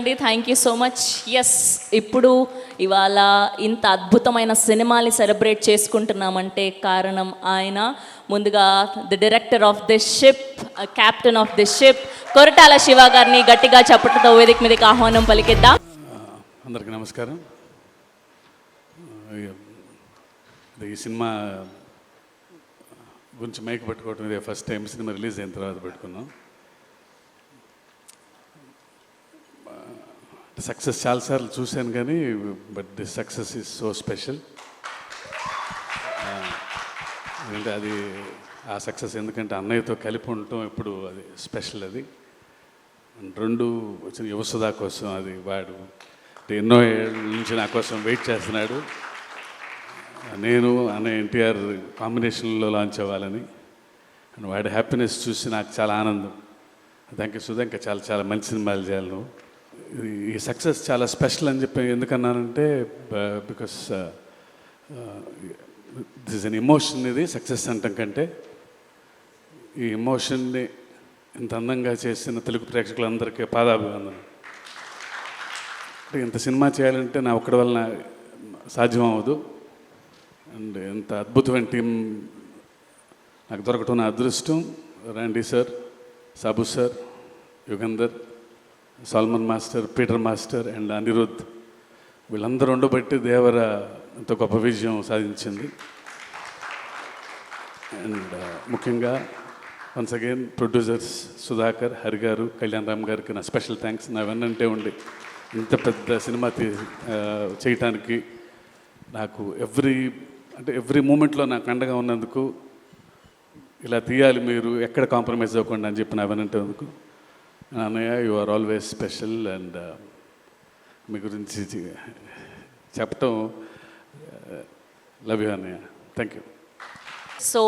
అండి, thank you so much. Yes, ఇప్పుడు ఇవాళ ఇంత అద్భుతమైన సినిమాని సెలబ్రేట్ చేసుకుంటున్నామంటే కారణం ఆయన. ముందుగా the director of this ship, captain of this ship, Koratala Shiva గారిని గట్టిగా చప్పట్లతో వేదిక మీదకి ఆహ్వానం పలికిద్దాం. అందరికీ నమస్కారం. ఈ సినిమా గురించి మైక్ పెట్టుకోవటం ఇదే ఫస్ట్ టైం. సినిమా రిలీజ్ అయిన తర్వాత పెట్టుకున్నాం. సక్సెస్ చాలాసార్లు చూశాను కానీ but this success is so special. ఎందుకంటే అది ఆ సక్సెస్ ఎందుకంటే అన్నయ్యతో కలిపి ఉండటం ఎప్పుడు అది స్పెషల్. అది రెండు వచ్చిన యువసుధా కోసం అది వాడు ఎన్నో ఏళ్ళ నుంచి నా కోసం వెయిట్ చేస్తున్నాడు. నేను అన్నయ్య ఎన్టీఆర్ కాంబినేషన్లో లాంచ్ అవ్వాలని అండ్ వాడి హ్యాపీనెస్ చూసి నాకు చాలా ఆనందం. థ్యాంక్ యూ సుధా, ఇంకా చాలా చాలా మంచి సినిమాలు చేయాలి నువ్వు. ఈ సక్సెస్ చాలా స్పెషల్ అని చెప్పి ఎందుకన్నానంటే because this is an emotion. ఇది సక్సెస్ అంటాం కంటే ఈ ఎమోషన్ని ఇంత అందంగా చేసిన తెలుగు ప్రేక్షకులందరికీ పాదాభివందనం. ఇంత సినిమా చేయాలంటే నా ఒక్కడి వలన సాధ్యం అవ్వదు. అండ్ ఎంత అద్భుతమైన టీం నాకు దొరకటం నా అదృష్టం. Randy sir, Sabu sir, Yugandhar, Solomon master, Peter master and Anirudh, వీళ్ళందరూ ఉండబట్టి దేవర ఎంతో గొప్ప విజయం సాధించింది. అండ్ ముఖ్యంగా once again producers Sudhakar, Hari garu, Kalyan Ram గారికి నా స్పెషల్ థ్యాంక్స్. నా వెన్నంటే ఉండి ఇంత పెద్ద సినిమా చేయటానికి నాకు ఎవ్రీ మూమెంట్లో నాకు అండగా ఉన్నందుకు, ఇలా తీయాలి మీరు ఎక్కడ కాంప్రమైజ్ అవ్వకుండా అని చెప్పి నా వెనంటేందుకు అన్నయ్య, you are always special. And మీ గురించి చెప్పటం లవ్ యూ అన్నయ్య. Thank you. సో